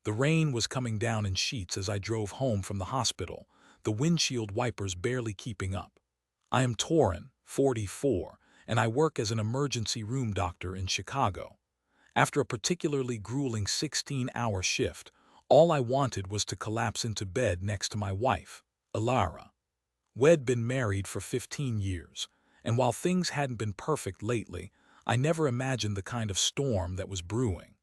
The rain was coming down in sheets as I drove home from the hospital, the windshield wipers barely keeping up. I am Torin, 44, and I work as an emergency room doctor in Chicago. After a particularly grueling 16-hour shift, all I wanted was to collapse into bed next to my wife, Alara. We'd been married for 15 years, and while things hadn't been perfect lately, I never imagined the kind of storm that was brewing.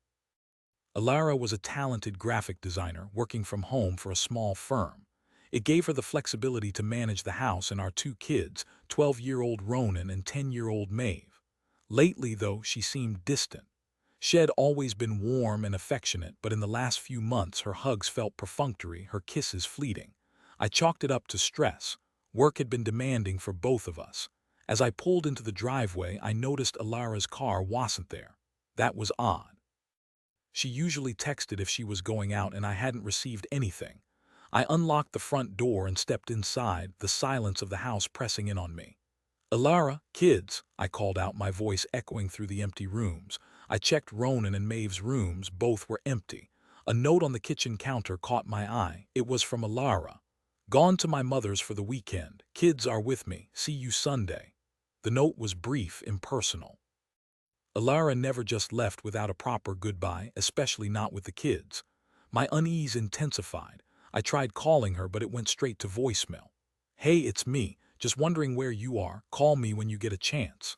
Alara was a talented graphic designer working from home for a small firm. It gave her the flexibility to manage the house and our two kids, 12-year-old Ronan and 10-year-old Maeve. Lately, though, she seemed distant. She had always been warm and affectionate, but in the last few months her hugs felt perfunctory, her kisses fleeting. I chalked it up to stress. Work had been demanding for both of us. As I pulled into the driveway, I noticed Alara's car wasn't there. That was odd. She usually texted if she was going out, and I hadn't received anything. I unlocked the front door and stepped inside, the silence of the house pressing in on me. "Alara, kids," I called out, my voice echoing through the empty rooms. I checked Ronan and Maeve's rooms. Both were empty. A note on the kitchen counter caught my eye. It was from Alara. "Gone to my mother's for the weekend. Kids are with me. See you Sunday." The note was brief, impersonal. Alara never just left without a proper goodbye, especially not with the kids. My unease intensified. I tried calling her, but it went straight to voicemail. "Hey, it's me. Just wondering where you are. Call me when you get a chance."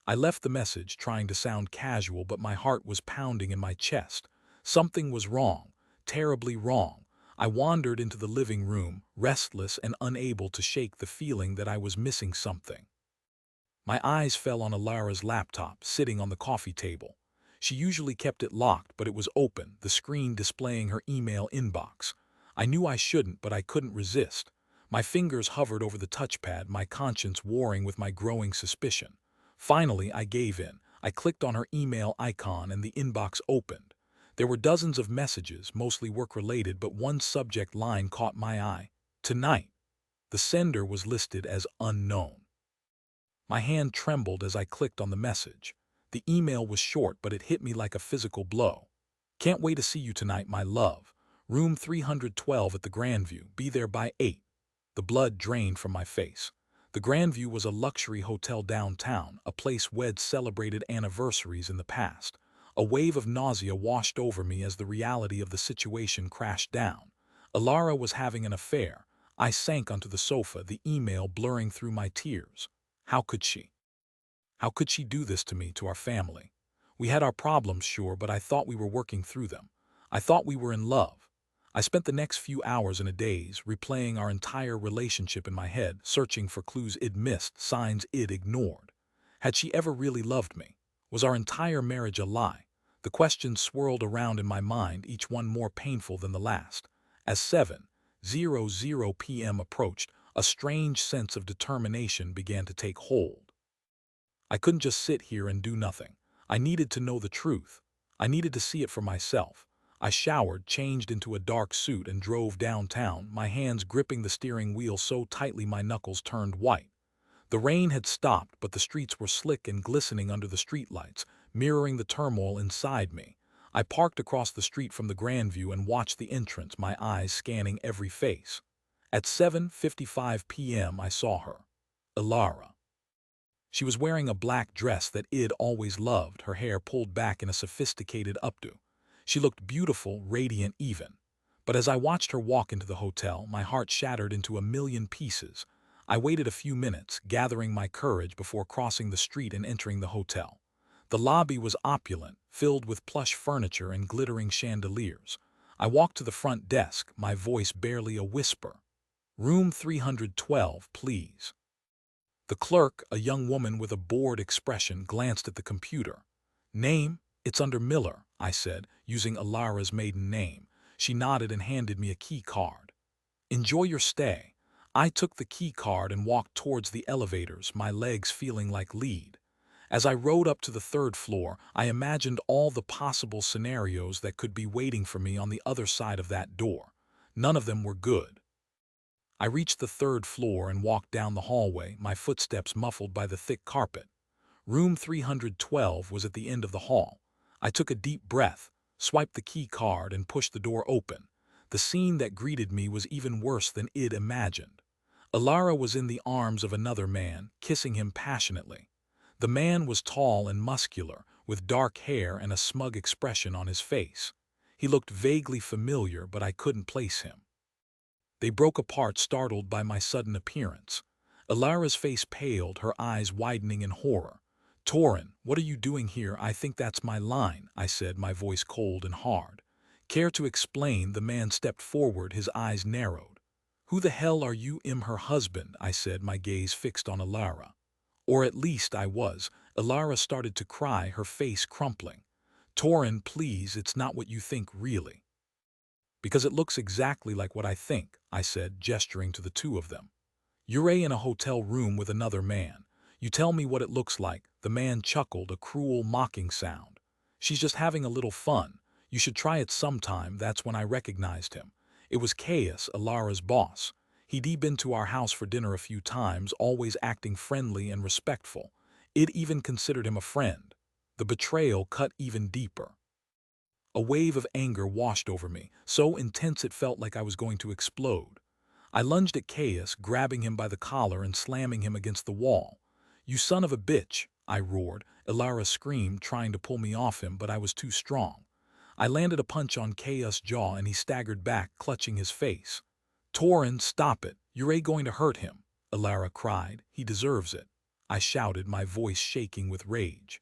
I left the message, trying to sound casual, but my heart was pounding in my chest. Something was wrong, terribly wrong. I wandered into the living room, restless and unable to shake the feeling that I was missing something. My eyes fell on Alara's laptop, sitting on the coffee table. She usually kept it locked, but it was open, the screen displaying her email inbox. I knew I shouldn't, but I couldn't resist. My fingers hovered over the touchpad, my conscience warring with my growing suspicion. Finally, I gave in. I clicked on her email icon and the inbox opened. There were dozens of messages, mostly work-related, but one subject line caught my eye. "Tonight." The sender was listed as unknown. My hand trembled as I clicked on the message. The email was short, but it hit me like a physical blow. "Can't wait to see you tonight, my love. Room 312 at the Grandview. Be there by 8. The blood drained from my face. The Grandview was a luxury hotel downtown, a place we'd celebrated anniversaries in the past. A wave of nausea washed over me as the reality of the situation crashed down. Alara was having an affair. I sank onto the sofa, the email blurring through my tears. How could she? How could she do this to me, to our family? We had our problems, sure, but I thought we were working through them. I thought we were in love. I spent the next few hours in a daze, replaying our entire relationship in my head, searching for clues I'd missed, signs I'd ignored. Had she ever really loved me? Was our entire marriage a lie? The questions swirled around in my mind, each one more painful than the last. As 7:00 p.m. approached, a strange sense of determination began to take hold. I couldn't just sit here and do nothing. I needed to know the truth. I needed to see it for myself. I showered, changed into a dark suit, and drove downtown, my hands gripping the steering wheel so tightly my knuckles turned white. The rain had stopped, but the streets were slick and glistening under the streetlights, mirroring the turmoil inside me. I parked across the street from the Grandview and watched the entrance, my eyes scanning every face. At 7:55 p.m. I saw her. Alara. She was wearing a black dress that I'd always loved, her hair pulled back in a sophisticated updo. She looked beautiful, radiant even. But as I watched her walk into the hotel, my heart shattered into a million pieces. I waited a few minutes, gathering my courage before crossing the street and entering the hotel. The lobby was opulent, filled with plush furniture and glittering chandeliers. I walked to the front desk, my voice barely a whisper. "Room 312, please." The clerk, a young woman with a bored expression, glanced at the computer. "Name? It's under Miller," I said, using Alara's maiden name. She nodded and handed me a key card. "Enjoy your stay." I took the key card and walked towards the elevators, my legs feeling like lead. As I rode up to the third floor, I imagined all the possible scenarios that could be waiting for me on the other side of that door. None of them were good. I reached the third floor and walked down the hallway, my footsteps muffled by the thick carpet. Room 312 was at the end of the hall. I took a deep breath, swiped the key card, and pushed the door open. The scene that greeted me was even worse than Id imagined. Alara was in the arms of another man, kissing him passionately. The man was tall and muscular, with dark hair and a smug expression on his face. He looked vaguely familiar, but I couldn't place him. They broke apart, startled by my sudden appearance. Alara's face paled, her eyes widening in horror. "Torin, what are you doing here?" "I think that's my line," I said, my voice cold and hard. "Care to explain?" The man stepped forward, his eyes narrowed. "Who the hell are you?" "I'm her husband," I said, my gaze fixed on Alara. Or at least I was. Alara started to cry, her face crumpling. "Torin, please, it's not what you think, really." "Because it looks exactly like what I think," I said, gesturing to the two of them. "You're in a hotel room with another man. You tell me what it looks like." The man chuckled, a cruel, mocking sound. "She's just having a little fun. You should try it sometime." That's when I recognized him. It was Caius, Alara's boss. He'd been to our house for dinner a few times, always acting friendly and respectful. It even considered him a friend. The betrayal cut even deeper. A wave of anger washed over me, so intense it felt like I was going to explode. I lunged at Caius, grabbing him by the collar and slamming him against the wall. "You son of a bitch!" I roared. Alara screamed, trying to pull me off him, but I was too strong. I landed a punch on Caius' jaw and he staggered back, clutching his face. "Torin, stop it! You're going to hurt him!" Alara cried. "He deserves it," I shouted, my voice shaking with rage.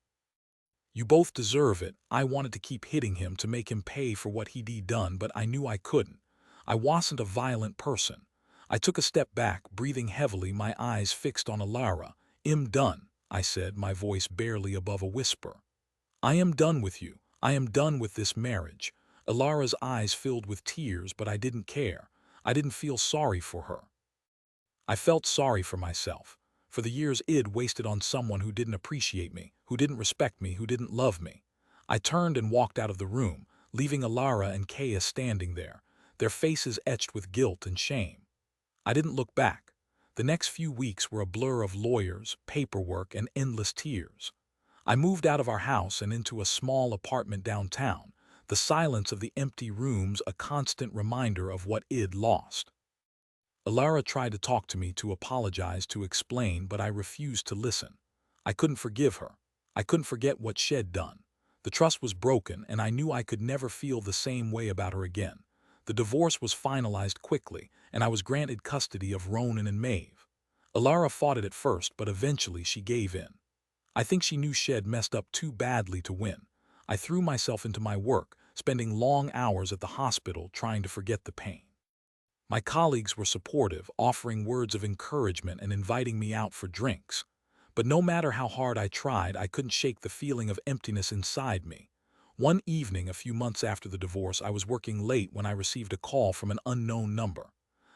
"You both deserve it." I wanted to keep hitting him to make him pay for what he'd done, but I knew I couldn't. I wasn't a violent person. I took a step back, breathing heavily, my eyes fixed on Alara. "I'm done," I said, my voice barely above a whisper. "I am done with you. I am done with this marriage." Alara's eyes filled with tears, but I didn't care. I didn't feel sorry for her. I felt sorry for myself, for the years I'd wasted on someone who didn't appreciate me, who didn't respect me, who didn't love me. I turned and walked out of the room, leaving Alara and Caius standing there, their faces etched with guilt and shame. I didn't look back. The next few weeks were a blur of lawyers, paperwork, and endless tears. I moved out of our house and into a small apartment downtown, the silence of the empty rooms a constant reminder of what I'd lost. Alara tried to talk to me, to apologize, to explain, but I refused to listen. I couldn't forgive her. I couldn't forget what she'd done. The trust was broken, and I knew I could never feel the same way about her again. The divorce was finalized quickly, and I was granted custody of Ronan and Maeve. Alara fought it at first, but eventually she gave in. I think she knew she'd messed up too badly to win. I threw myself into my work, spending long hours at the hospital trying to forget the pain. My colleagues were supportive, offering words of encouragement and inviting me out for drinks. But no matter how hard I tried, I couldn't shake the feeling of emptiness inside me. One evening, a few months after the divorce, I was working late when I received a call from an unknown number.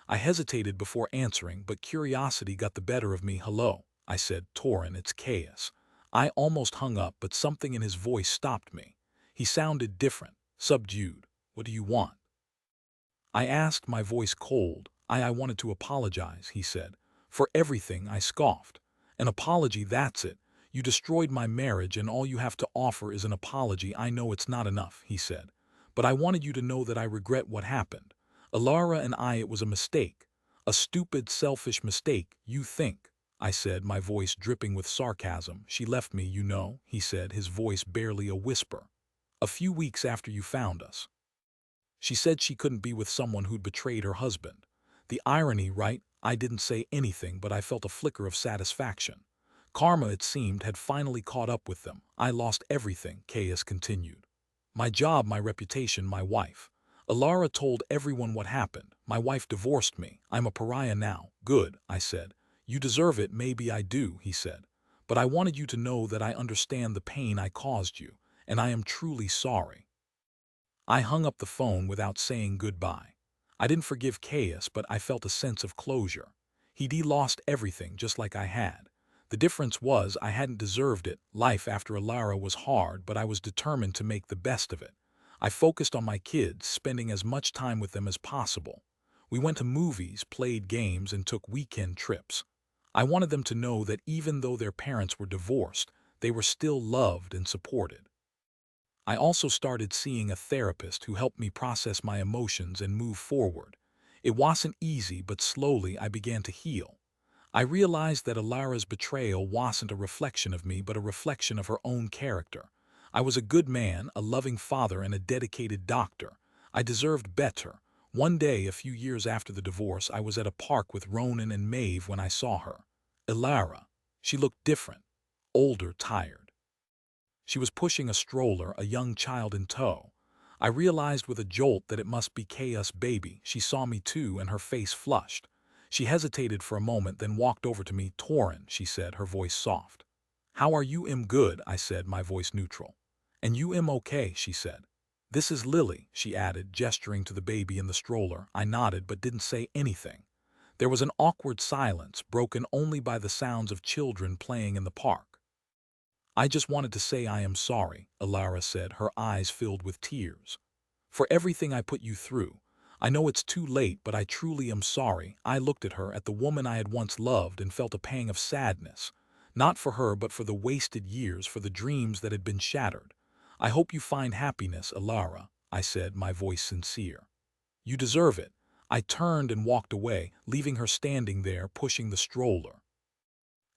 I hesitated before answering, but curiosity got the better of me. "Hello," I said. "Torin, it's Caius." I almost hung up, but something in his voice stopped me. He sounded different, subdued. "What do you want?" I asked, my voice cold. I wanted to apologize," he said. "For everything," I scoffed. "An apology, that's it. You destroyed my marriage and all you have to offer is an apology." "I know it's not enough," he said. "But I wanted you to know that I regret what happened. Alara and it was a mistake. A stupid, selfish mistake, you think," I said, my voice dripping with sarcasm. "She left me, you know," he said, his voice barely a whisper. "A few weeks after you found us. She said she couldn't be with someone who'd betrayed her husband. The irony, right? I didn't say anything, but I felt a flicker of satisfaction. Karma, it seemed, had finally caught up with them. I lost everything," Caius continued. "My job, my reputation, my wife. Alara told everyone what happened. My wife divorced me. I'm a pariah now." "Good," I said. "You deserve it." "Maybe I do," he said. "But I wanted you to know that I understand the pain I caused you, and I am truly sorry." I hung up the phone without saying goodbye. I didn't forgive Caius, but I felt a sense of closure. He'd lost everything just like I had. The difference was I hadn't deserved it. Life after Alara was hard, but I was determined to make the best of it. I focused on my kids, spending as much time with them as possible. We went to movies, played games, and took weekend trips. I wanted them to know that even though their parents were divorced, they were still loved and supported. I also started seeing a therapist who helped me process my emotions and move forward. It wasn't easy, but slowly I began to heal. I realized that Alara's betrayal wasn't a reflection of me, but a reflection of her own character. I was a good man, a loving father, and a dedicated doctor. I deserved better. One day, a few years after the divorce, I was at a park with Ronan and Maeve when I saw her. Alara. She looked different, older, tired. She was pushing a stroller, a young child in tow. I realized with a jolt that it must be Chaos Baby. She saw me too, and her face flushed. She hesitated for a moment, then walked over to me. "Torin," she said, her voice soft. "How are you?" "Im good," I said, my voice neutral. "And you im okay," she said. "This is Lily," she added, gesturing to the baby in the stroller. I nodded but didn't say anything. There was an awkward silence, broken only by the sounds of children playing in the park. "I just wanted to say I am sorry," Alara said, her eyes filled with tears. "For everything I put you through. I know it's too late, but I truly am sorry." I looked at her, at the woman I had once loved, and felt a pang of sadness. Not for her, but for the wasted years, for the dreams that had been shattered. "I hope you find happiness, Alara," I said, my voice sincere. "You deserve it." I turned and walked away, leaving her standing there, pushing the stroller.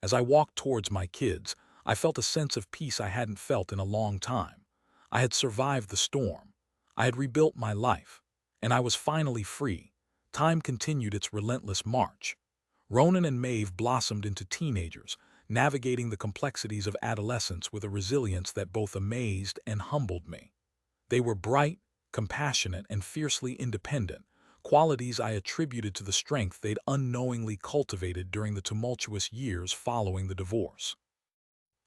As I walked towards my kids, I felt a sense of peace I hadn't felt in a long time. I had survived the storm. I had rebuilt my life. And I was finally free. Time continued its relentless march. Ronan and Maeve blossomed into teenagers, navigating the complexities of adolescence with a resilience that both amazed and humbled me. They were bright, compassionate, and fiercely independent, qualities I attributed to the strength they'd unknowingly cultivated during the tumultuous years following the divorce.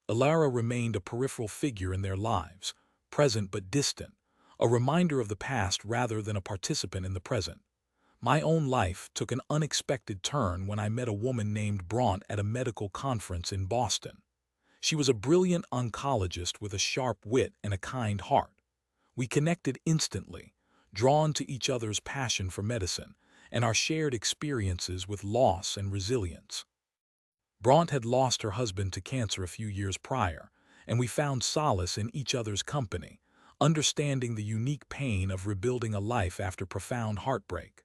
Alara remained a peripheral figure in their lives, present but distant, a reminder of the past rather than a participant in the present. My own life took an unexpected turn when I met a woman named Bront at a medical conference in Boston. She was a brilliant oncologist with a sharp wit and a kind heart. We connected instantly, drawn to each other's passion for medicine and our shared experiences with loss and resilience. Bront had lost her husband to cancer a few years prior, and we found solace in each other's company, understanding the unique pain of rebuilding a life after profound heartbreak.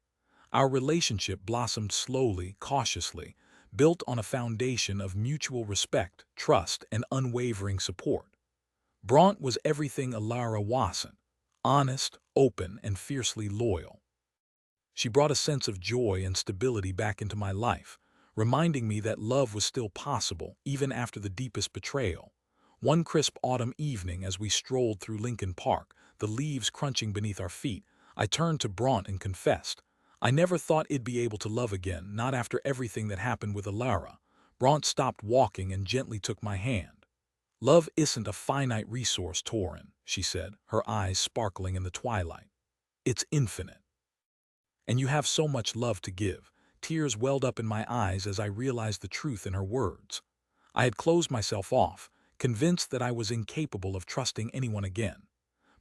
Our relationship blossomed slowly, cautiously, built on a foundation of mutual respect, trust, and unwavering support. Bront was everything Alara wasn't: honest, open, and fiercely loyal. She brought a sense of joy and stability back into my life, reminding me that love was still possible even after the deepest betrayal. One crisp autumn evening, as we strolled through Lincoln Park, the leaves crunching beneath our feet, I turned to Bront and confessed, "I never thought I'd be able to love again, not after everything that happened with Alara." Bront stopped walking and gently took my hand. "Love isn't a finite resource, Torin," she said, her eyes sparkling in the twilight. "It's infinite. And you have so much love to give." Tears welled up in my eyes as I realized the truth in her words. I had closed myself off, convinced that I was incapable of trusting anyone again.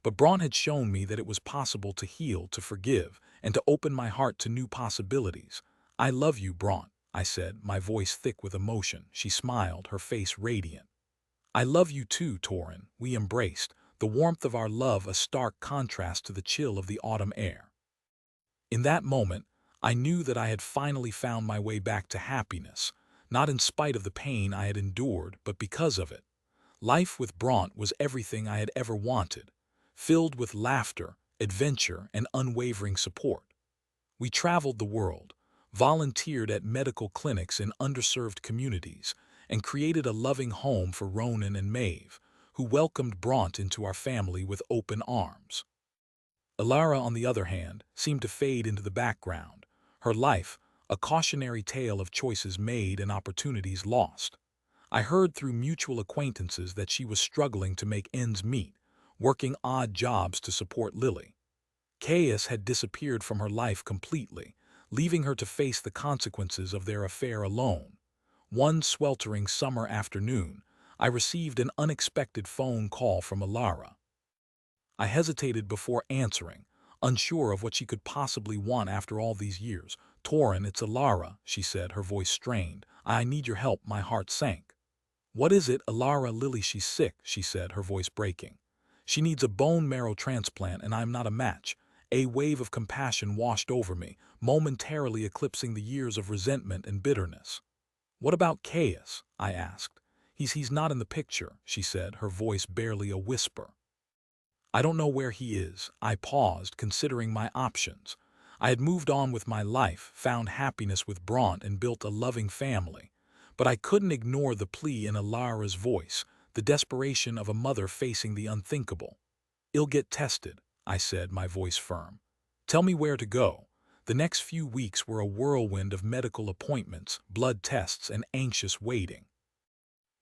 But Bront had shown me that it was possible to heal, to forgive, and to open my heart to new possibilities. "I love you, Bront," I said, my voice thick with emotion. She smiled, her face radiant. "I love you too, Torin." We embraced, the warmth of our love a stark contrast to the chill of the autumn air. In that moment, I knew that I had finally found my way back to happiness, not in spite of the pain I had endured, but because of it. Life with Bront was everything I had ever wanted, filled with laughter, adventure, and unwavering support. We traveled the world, volunteered at medical clinics in underserved communities, and created a loving home for Ronan and Maeve, who welcomed Bront into our family with open arms. Alara, on the other hand, seemed to fade into the background, her life a cautionary tale of choices made and opportunities lost. I heard through mutual acquaintances that she was struggling to make ends meet, working odd jobs to support Lily. Caius had disappeared from her life completely, leaving her to face the consequences of their affair alone. One sweltering summer afternoon, I received an unexpected phone call from Alara. I hesitated before answering, unsure of what she could possibly want after all these years. "Torin, it's Alara," she said, her voice strained. "I need your help." My heart sank. "What is it, Alara?" "Lily, she's sick," she said, her voice breaking. She needs a bone marrow transplant and I'm not a match. A wave of compassion washed over me, momentarily eclipsing the years of resentment and bitterness. What about Caius? I asked. He's not in the picture, she said, her voice barely a whisper. I don't know where he is. I paused, considering my options. I had moved on with my life, found happiness with Bront, and built a loving family. But I couldn't ignore the plea in Alara's voice, the desperation of a mother facing the unthinkable. "I'll get tested," I said, my voice firm. "Tell me where to go." The next few weeks were a whirlwind of medical appointments, blood tests, and anxious waiting.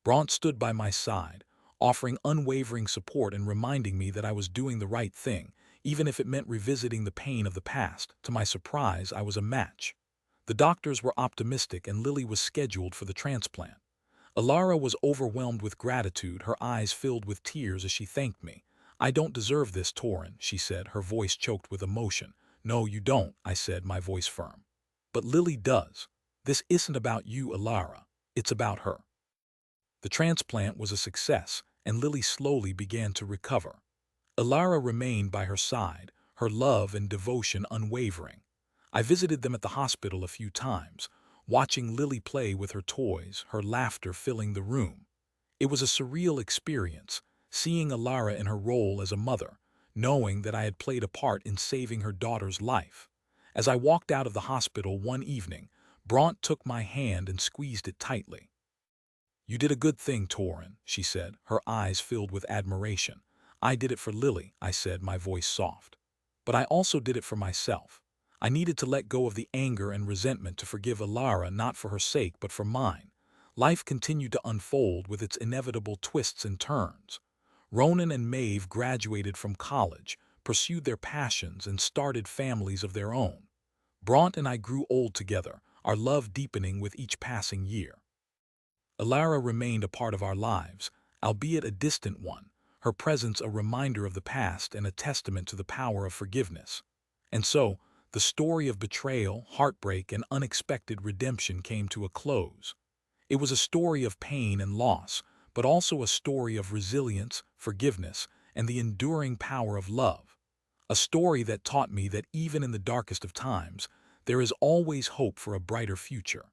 Bront stood by my side, offering unwavering support and reminding me that I was doing the right thing, even if it meant revisiting the pain of the past. To my surprise, I was a match. The doctors were optimistic and Lily was scheduled for the transplant. Alara was overwhelmed with gratitude, her eyes filled with tears as she thanked me. "I don't deserve this, Torin," she said, her voice choked with emotion. "No, you don't," I said, my voice firm. "But Lily does. This isn't about you, Alara. It's about her." The transplant was a success, and Lily slowly began to recover. Alara remained by her side, her love and devotion unwavering. I visited them at the hospital a few times, watching Lily play with her toys, her laughter filling the room. It was a surreal experience, seeing Alara in her role as a mother, knowing that I had played a part in saving her daughter's life. As I walked out of the hospital one evening, Bront took my hand and squeezed it tightly. "You did a good thing, Torin," she said, her eyes filled with admiration. "I did it for Lily," I said, my voice soft. "But I also did it for myself. I needed to let go of the anger and resentment to forgive Alara, not for her sake but for mine." Life continued to unfold with its inevitable twists and turns. Ronan and Maeve graduated from college, pursued their passions, and started families of their own. Bront and I grew old together, our love deepening with each passing year. Alara remained a part of our lives, albeit a distant one, her presence a reminder of the past and a testament to the power of forgiveness. And so, the story of betrayal, heartbreak, and unexpected redemption came to a close. It was a story of pain and loss, but also a story of resilience, forgiveness, and the enduring power of love. A story that taught me that even in the darkest of times, there is always hope for a brighter future.